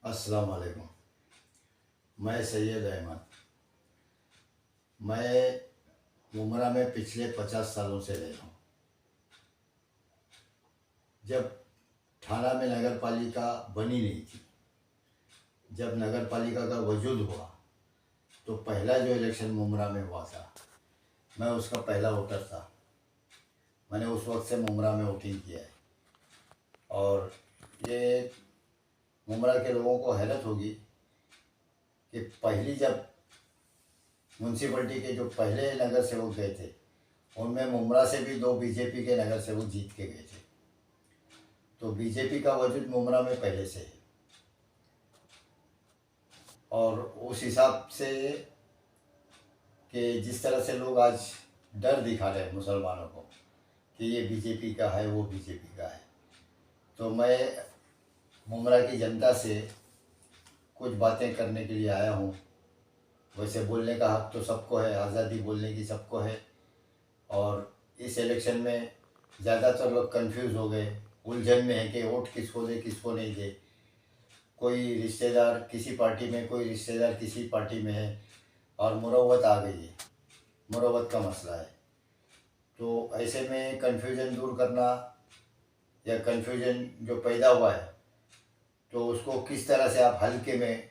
अस्सलाम वालेकुम। मैं सैयद अहमद। मैं मुमरा में पिछले 50 सालों से रह रहा हूँ। जब थाना में नगर पालिका बनी नहीं थी, जब नगर पालिका का वजूद हुआ तो पहला जो इलेक्शन मुमरा में हुआ था, मैं उसका पहला वोटर था। मैंने उस वक्त से मुमरा में वोटिंग किया है। और ये मुमरा के लोगों को हैरत होगी कि पहली जब म्यूनसिपलिटी के जो पहले नगर सेवक गए थे, उनमें मुमरा से भी 2 बीजेपी के नगर सेवक जीत के गए थे। तो बीजेपी का वजूद मुमरा में पहले से है। और उस हिसाब से कि जिस तरह से लोग आज डर दिखा रहे हैं मुसलमानों को कि ये बीजेपी का है, वो बीजेपी का है, तो मैं मुमरा की जनता से कुछ बातें करने के लिए आया हूँ। वैसे बोलने का हक तो सबको है, आज़ादी बोलने की सबको है। और इस इलेक्शन में ज़्यादातर लोग कंफ्यूज हो गए, उलझन में है कि वोट किसको दे किसको नहीं दे। कोई रिश्तेदार किसी पार्टी में, कोई रिश्तेदार किसी पार्टी में है, और मुरव्वत आ गई है, मुरव्वत का मसला है। तो ऐसे में कन्फ्यूजन दूर करना, या कन्फ्यूजन जो पैदा हुआ है तो उसको किस तरह से आप हल्के में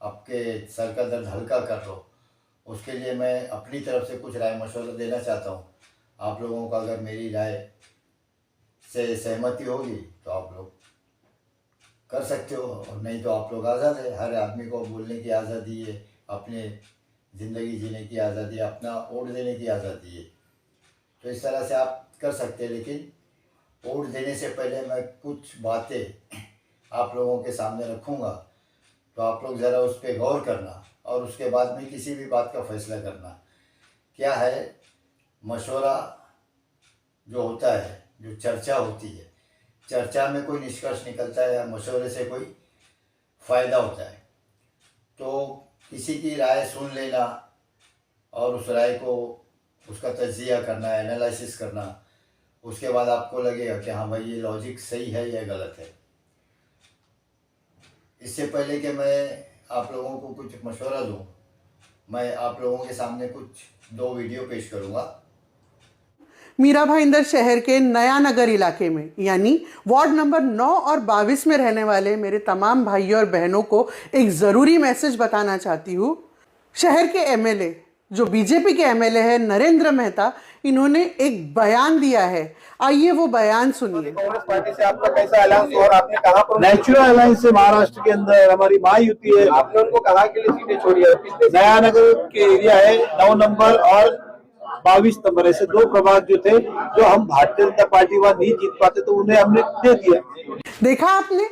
आपके सर का दर्द हल्का कर लो, उसके लिए मैं अपनी तरफ से कुछ राय मशवरा देना चाहता हूँ। आप लोगों का अगर मेरी राय से सहमति होगी तो आप लोग कर सकते हो, और नहीं तो आप लोग आज़ाद है। हर आदमी को बोलने की आज़ादी है, अपने ज़िंदगी जीने की आज़ादी है, अपना वोट देने की आज़ादी है। तो इस तरह से आप कर सकते हैं। लेकिन वोट देने से पहले मैं कुछ बातें आप लोगों के सामने रखूँगा, तो आप लोग ज़रा उस पर गौर करना और उसके बाद में किसी भी बात का फ़ैसला करना। क्या है, मशवरा जो होता है, जो चर्चा होती है, चर्चा में कोई निष्कर्ष निकलता है या मशवरे से कोई फ़ायदा होता है, तो किसी की राय सुन लेना और उस राय को, उसका तज्जिया करना, एनालिसिस करना, उसके बाद आपको लगेगा कि हाँ भाई ये लॉजिक सही है या गलत है। इससे पहले कि मैं आप लोगों को कुछ मशवरा दूं, मैं आप लोगों के सामने कुछ 2 वीडियो पेश करूंगा। मीरा भाईंदर शहर के नया नगर इलाके में, यानी वार्ड नंबर 9 और 22 में रहने वाले मेरे तमाम भाइयों और बहनों को एक ज़रूरी मैसेज बताना चाहती हूँ। शहर के एमएलए, जो बीजेपी के एमएलए हैं, नरेंद्र मेहता, इन्होंने एक बयान दिया है। आइए वो बयान सुनिए। कांग्रेस पार्टी से आपका कैसा अलायंस, और आपने कहा पर नेचुरल अलायंस से महाराष्ट्र के अंदर हमारी महायुति है। आपने उनको कहा के लिए सीटें छोड़ी है? नया नगर के एरिया है, 9 नंबर और 22 नंबर, ऐसे 2 प्रभाग जो थे, जो हम भारतीय जनता पार्टी वहां नहीं जीत पाते, तो उन्हें हमने दे दिया। देखा आपने,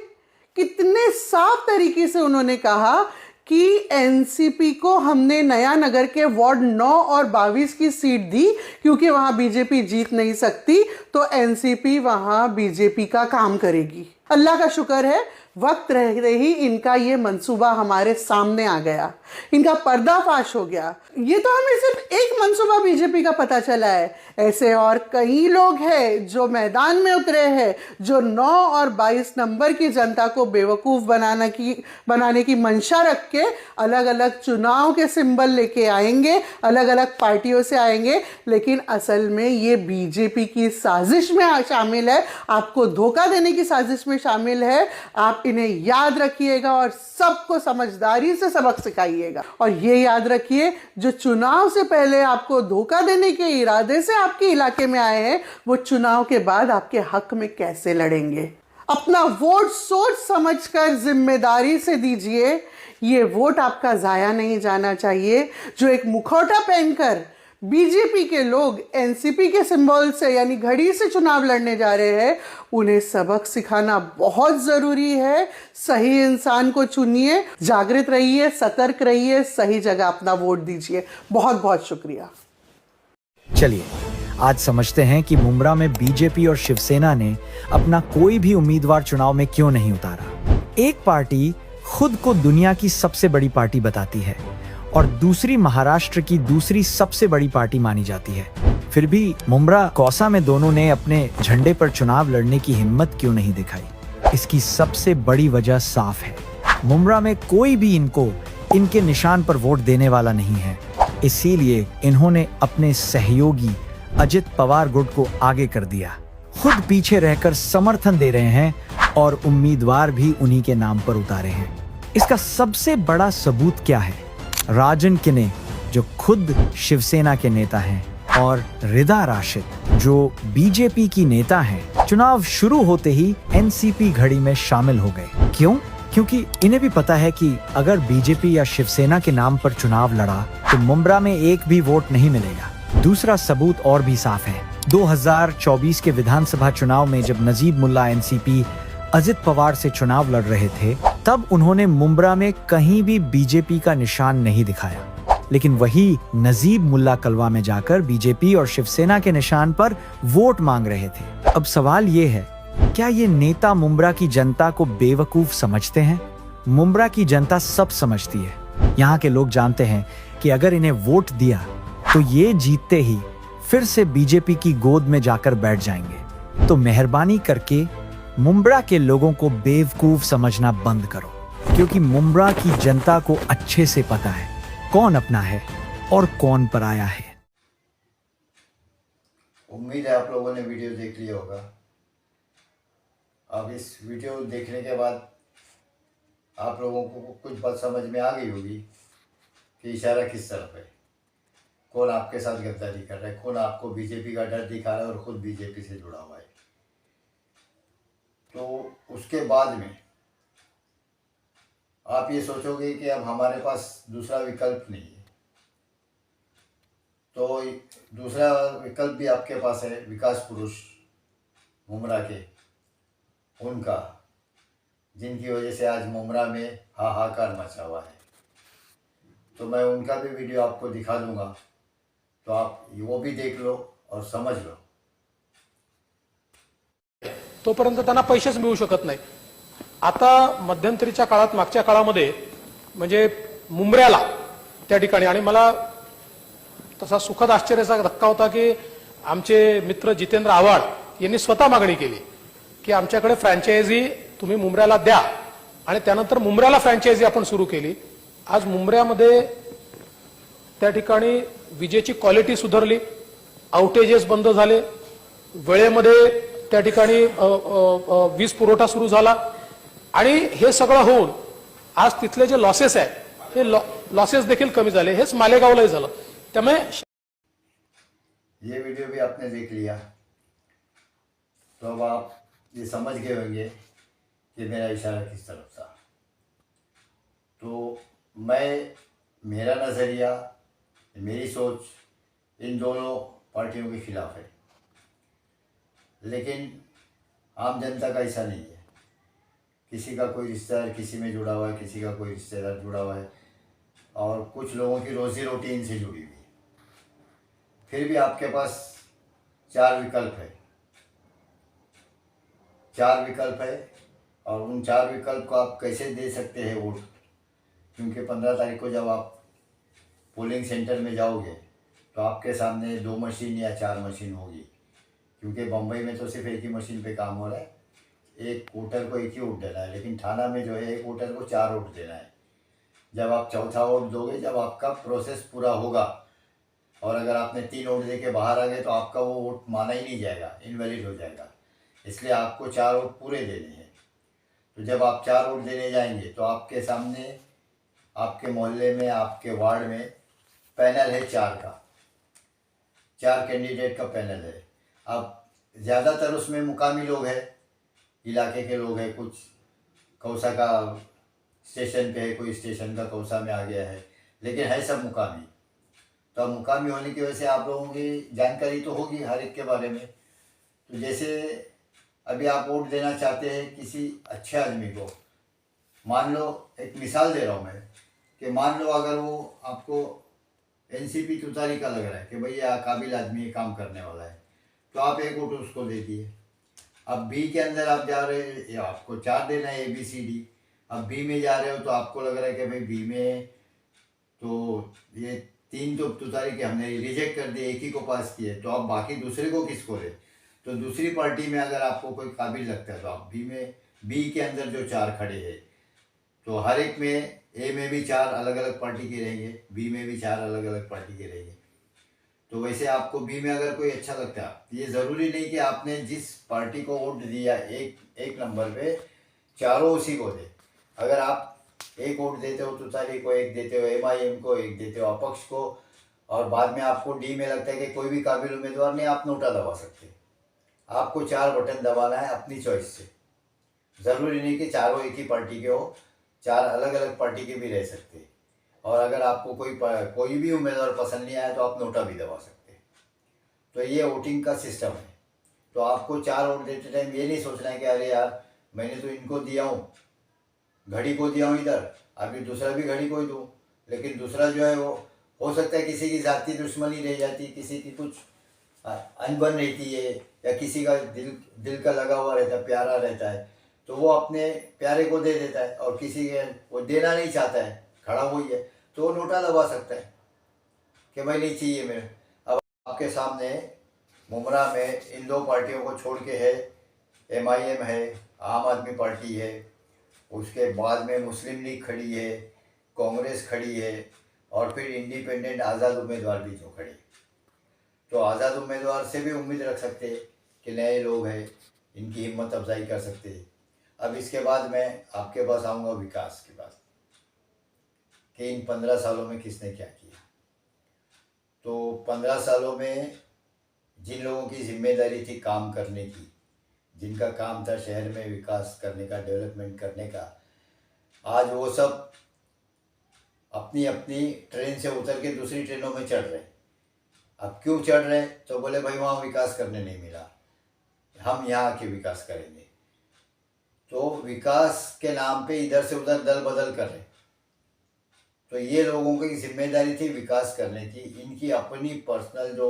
कितने साफ तरीके से उन्होंने कहा कि एनसीपी को हमने नया नगर के वार्ड 9 और 22 की सीट दी क्योंकि वहां बीजेपी जीत नहीं सकती, तो एनसीपी वहां बीजेपी का काम करेगी। अल्लाह का शुक्र है, वक्त रहते ही इनका ये मंसूबा हमारे सामने आ गया, इनका पर्दाफाश हो गया। ये तो हमें सिर्फ एक मंसूबा बीजेपी का पता चला है, ऐसे और कई लोग हैं जो मैदान में उतरे हैं, जो 9 और 22 नंबर की जनता को बेवकूफ़ बनाने की मंशा रख के अलग अलग चुनाव के सिंबल लेके आएंगे, अलग अलग पार्टियों से आएंगे, लेकिन असल में ये बीजेपी की साजिश में शामिल है, आपको धोखा देने की साजिश में शामिल है। आप इन्हें याद रखिएगा और सबको समझदारी से सबक सिखाइएगा। और ये याद रखिए, जो चुनाव से पहले आपको धोखा देने के इरादे से आपके इलाके में आए हैं, वो चुनाव के बाद आपके हक में कैसे लड़ेंगे। अपना वोट सोच समझकर जिम्मेदारी से दीजिए। ये वोट आपका जाया नहीं जाना चाहिए। जो एक मुखौटा पहनकर बीजेपी के लोग एनसीपी के सिंबल से, यानी घड़ी से चुनाव लड़ने जा रहे हैं, उन्हें सबक सिखाना बहुत ज़रूरी है। सही इंसान को चुनिए, जागृत रहिए, सतर्क रहिए, सही जगह अपना वोट दीजिए। बहुत बहुत शुक्रिया। चलिए आज समझते हैं कि मुमरा में बीजेपी और शिवसेना ने अपना कोई भी उम्मीदवार चुनाव में क्यों नहीं उतारा। एक पार्टी खुद को दुनिया की सबसे बड़ी पार्टी बताती है और दूसरी महाराष्ट्र की दूसरी सबसे बड़ी पार्टी मानी जाती है। फिर भी मुमरा कौसा में दोनों ने अपने झंडे पर चुनाव लड़ने की हिम्मत क्यों नहीं दिखाई। इसकी सबसे बड़ी वजह साफ है, मुमरा में कोई भी इनके निशान पर वोट देने वाला नहीं है। इसीलिए इन्होंने अपने सहयोगी अजित पवार गुट को आगे कर दिया, खुद पीछे रहकर समर्थन दे रहे हैं और उम्मीदवार भी उन्हीं के नाम पर उतारे हैं। इसका सबसे बड़ा सबूत क्या है? राजन किने, जो खुद शिवसेना के नेता हैं, और रिदा राशिद, जो बीजेपी की नेता हैं, चुनाव शुरू होते ही एनसीपी घड़ी में शामिल हो गए। क्यों? क्योंकि इन्हें भी पता है कि अगर बीजेपी या शिवसेना के नाम पर चुनाव लड़ा तो मुमरा में एक भी वोट नहीं मिलेगा। दूसरा सबूत और भी साफ है। 2024 के विधानसभा चुनाव में जब नजीब मुल्ला एनसीपी अजित पवार से चुनाव लड़ रहे थे, तब उन्होंने मुमरा में कहीं भी बीजेपी का निशान नहीं दिखाया, लेकिन वही नजीब मुल्ला कलवा में जाकर बीजेपी और शिवसेना के निशान पर वोट मांग रहे थे। अब सवाल ये है, क्या ये नेता मुमरा की जनता को बेवकूफ समझते हैं? मुमरा की जनता सब समझती है। यहाँ के लोग जानते हैं कि अगर इन्हें वोट दिया तो ये जीतते ही फिर से बीजेपी की गोद में जाकर बैठ जाएंगे। तो मेहरबानी करके मुमरा के लोगों को बेवकूफ समझना बंद करो, क्योंकि मुमरा की जनता को अच्छे से पता है कौन अपना है और कौन पराया है। उम्मीद है आप लोगों ने वीडियो देख लिया होगा। अब इस वीडियो देखने के बाद आप लोगों को कुछ बात समझ में आ गई होगी कि इशारा किस तरफ है, कौन आपके साथ गद्दारी कर रहा है, कौन आपको बीजेपी का डर दिखा रहा है और खुद बीजेपी से जुड़ा हुआ है। तो उसके बाद में आप ये सोचोगे कि अब हमारे पास दूसरा विकल्प नहीं है, तो दूसरा विकल्प भी आपके पास है, विकास पुरुष मुमरा के, उनका, जिनकी वजह से आज मुमरा में हाहाकार मचा हुआ है। तो मैं उनका भी वीडियो आपको दिखा दूंगा, तो आप वो भी देख लो और समझ लो। तोपर्यंत त्यांना पैसेच मिळू शकत नाही। आता मध्यंतरीच्या काळात, मागच्या काळामध्ये म्हणजे मुंबऱ्याला त्या ठिकाणी, आणि मला तसा सुखद आश्चर्याचा धक्का होता की आमचे मित्र जितेंद्र आव्हाड यांनी स्वतः मागणी केली की आमच्याकडे फ्रँचायझी तुम्ही मुंबऱ्याला द्या, आणि त्यानंतर मुंबऱ्याला फ्रँचायझी आपण सुरू केली। आज मुंबऱ्यामध्ये त्या ठिकाणी विजेची क्वालिटी सुधारली, आउटेजेस बंद झाले, वेळेमध्ये त्या ठिकाणी वीज पुरवठा सुरू झाला, आणि हे सगळं होऊन आज तिथले जे लॉसेस आहेत हे लॉसेस देखील कमी झाले। हेच मालेगावलाही झालं। त्यामुळे ये वीडियो भी आपने देख लिया, तो अब आप ये समझ गए होंगे कि मेरा इशारा किस तरफ था। तो मेरा नज़रिया, मेरी सोच इन दोनों पार्टियों के खिलाफ है, लेकिन आम जनता का ऐसा नहीं है। किसी का कोई रिश्तेदार किसी में जुड़ा हुआ है, किसी का कोई रिश्तेदार जुड़ा हुआ है, और कुछ लोगों की रोजी रोटी इनसे जुड़ी हुई है। फिर भी आपके पास चार विकल्प है, और उन चार विकल्प को आप कैसे दे सकते हैं वोट, क्योंकि 15 तारीख को जब आप पोलिंग सेंटर में जाओगे तो आपके सामने 2 मशीन या 4 मशीन होगी, क्योंकि बम्बई में तो सिर्फ एक ही मशीन पे काम हो रहा है। एक वोटर को एक ही वोट देना है, लेकिन थाना में जो है एक वोटर को 4 वोट देना है। जब आप चौथा वोट दोगे, जब आपका प्रोसेस पूरा होगा, और अगर आपने 3 वोट दे के बाहर आ गए तो आपका वो वोट माना ही नहीं जाएगा, इनवैलिड हो जाएगा। इसलिए आपको 4 वोट पूरे देने हैं। तो जब आप 4 वोट देने जाएंगे तो आपके सामने, आपके मोहल्ले में, आपके वार्ड में पैनल है 4 कैंडिडेट का पैनल है। अब ज़्यादातर उसमें मुकामी लोग हैं, इलाके के लोग हैं, कुछ कौसा का स्टेशन पे है, कोई स्टेशन का कौसा में आ गया है, लेकिन है सब मुकामी। तो अब मुकामी होने की वजह से आप लोगों की जानकारी तो होगी हर एक के बारे में। तो जैसे अभी आप वोट देना चाहते हैं किसी अच्छे आदमी को, मान लो, एक मिसाल दे रहा हूँ मैं, कि मान लो अगर वो आपको एनसीपी तुतारी का लग रहा है कि भाई ये काबिल आदमी है, काम करने वाला है, तो आप एक वोट उसको दे दिए। अब बी के अंदर आप जा रहे हैं, आपको 4 देना है, ABCD। अब बी में जा रहे हो तो आपको लग रहा है कि भाई बी में तो ये 3 तो तुतारी के हमने रिजेक्ट कर दिए, एक ही को पास किए, तो आप बाकी दूसरे को किसको ले? तो दूसरी पार्टी में अगर आपको कोई काबिल लगता है तो आप बी के अंदर जो 4 खड़े हैं, तो हर एक में ए में भी 4 अलग अलग पार्टी के रहेंगे, बी में भी 4 अलग अलग पार्टी के रहेंगे। तो वैसे आपको बी में अगर कोई अच्छा लगता है, ये ज़रूरी नहीं कि आपने जिस पार्टी को वोट दिया एक नंबर पे चारों उसी को दे। अगर आप एक वोट देते हो तुतारी को, एक देते हो MIM को, एक देते हो अपक्ष को, और बाद में आपको डी में लगता है कि कोई भी काबिल उम्मीदवार नहीं, आप नोटा दबा सकते। आपको 4 बटन दबाना है अपनी चॉइस से। ज़रूरी नहीं कि चारों एक ही पार्टी के हो, 4 अलग अलग पार्टी के भी रह सकते हैं। और अगर आपको कोई भी उम्मीदवार पसंद नहीं आया तो आप नोटा भी दबा सकते हैं। तो ये वोटिंग का सिस्टम है। तो आपको 4 वोट देते टाइम ये नहीं सोचना है कि अरे यार मैंने तो इनको दिया हूँ, घड़ी को दिया हूँ इधर, अभी दूसरा भी घड़ी को ही दूँ। लेकिन दूसरा जो है वो हो सकता है किसी की जाती दुश्मनी रह जाती, किसी की कुछ अनबन रहती है, या किसी का दिल का लगा हुआ रहता है, प्यारा रहता है, तो वो अपने प्यारे को दे देता है। और किसी के वो देना नहीं चाहता है, खड़ा हुई है, तो वो नोटा दबा सकता है कि भाई नहीं चाहिए मेरे। अब आपके सामने मुमरा में इन 2 पार्टियों को छोड़ के है MIM है, आम आदमी पार्टी है, उसके बाद में मुस्लिम लीग खड़ी है, कांग्रेस खड़ी है, और फिर इंडिपेंडेंट आज़ाद उम्मीदवार भी जो खड़े। तो आज़ाद उम्मीदवार से भी उम्मीद रख सकते हैं कि नए लोग हैं, इनकी हिम्मत अफजाई कर सकते हैं। अब इसके बाद मैं आपके पास आऊँगा विकास की बात, कि इन 15 सालों में किसने क्या किया। तो 15 सालों में जिन लोगों की जिम्मेदारी थी काम करने की, जिनका काम था शहर में विकास करने का, डेवलपमेंट करने का, आज वो सब अपनी अपनी ट्रेन से उतर के दूसरी ट्रेनों में चढ़ रहे। अब क्यों चढ़ रहे? तो बोले भाई वहाँ विकास करने नहीं मिला, हम यहाँ आके विकास करेंगे। तो विकास के नाम पे इधर से उधर दल बदल कर रहे। तो ये लोगों की जिम्मेदारी थी विकास करने की। इनकी अपनी पर्सनल जो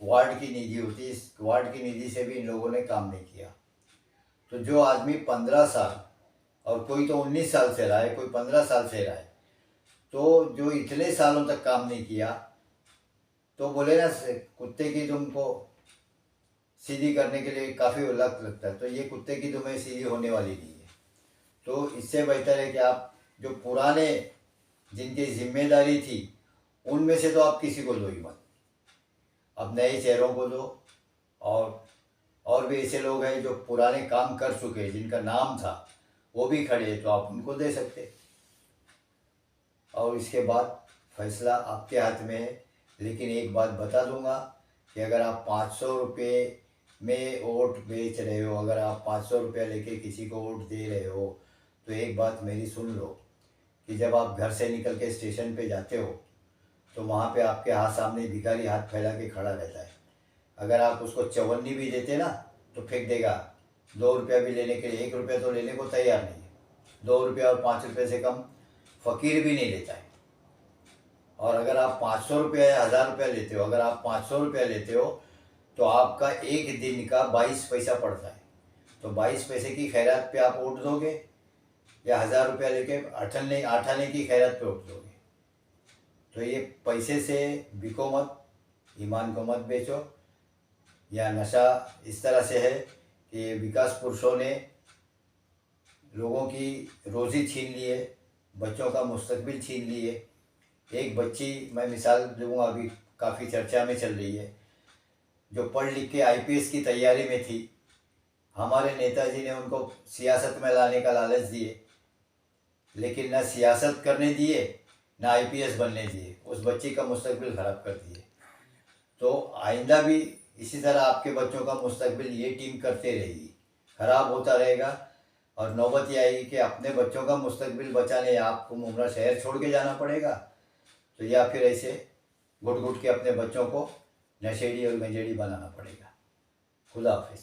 वार्ड की निधि होती है, इस वार्ड की निधि से भी इन लोगों ने काम नहीं किया। तो जो आदमी 15 साल, और कोई तो 19 साल से रहा है, कोई 15 साल से रहा है, तो जो इतने सालों तक काम नहीं किया, तो बोले ना कुत्ते की तुमको सीधी करने के लिए काफ़ी वक्त लगता है, तो ये कुत्ते की तुम्हें सीधी होने वाली नहीं है। तो इससे बेहतर है कि आप जो पुराने जिनकी जिम्मेदारी थी उनमें से तो आप किसी को दो ही मत, अब नए चेहरों को दो। और भी ऐसे लोग हैं जो पुराने काम कर चुके, जिनका नाम था, वो भी खड़े हैं, तो आप उनको दे सकते। और इसके बाद फैसला आपके हाथ में है। लेकिन एक बात बता दूंगा कि अगर आप 500 रुपये में वोट बेच रहे हो, अगर आप 500 रुपया लेके किसी को वोट दे रहे हो, तो एक बात मेरी सुन लो कि जब आप घर से निकल के स्टेशन पे जाते हो, तो वहाँ पे आपके हाथ सामने भिखारी हाथ फैला के खड़ा रहता है। अगर आप उसको चवन्नी भी देते ना, तो फेंक देगा। 2 रुपया भी लेने के लिए 1 रुपया तो लेने को तैयार नहीं है। 2 रुपया और 5 रुपये से कम फ़कीर भी नहीं लेता है। और अगर आप 500 रुपया या 1000 रुपया लेते हो, अगर आप 500 रुपया लेते हो, तो आपका एक दिन का 22 पैसा पड़ता है। तो 22 पैसे की खैरात पे आप वोट दोगे, या 1000 रुपया लेके आठाने की खैरात पे वोट दोगे? तो ये पैसे से बिको मत, ईमान को मत बेचो। या नशा इस तरह से है कि विकास पुरुषों ने लोगों की रोज़ी छीन ली है, बच्चों का मुस्तकबिल छीन ली है। एक बच्ची मैं मिसाल दूँगा, अभी काफ़ी चर्चा में चल रही है, जो पढ़ लिख के IPS की तैयारी में थी। हमारे नेताजी ने उनको सियासत में लाने का लालच दिए, लेकिन ना सियासत करने दिए, ना IPS बनने दिए। उस बच्ची का मुस्तकबिल ख़राब कर दिए। तो आइंदा भी इसी तरह आपके बच्चों का मुस्तकबिल ये टीम करते रहेगी, ख़राब होता रहेगा। और नौबत ये आएगी कि अपने बच्चों का मुस्तकबिल बचाने आपको मुमरा शहर छोड़ के जाना पड़ेगा, तो या फिर ऐसे घुट घुट के अपने बच्चों को नशेड़ी और गंजेड़ी बनाना पड़ेगा। खुदा हाफिज़।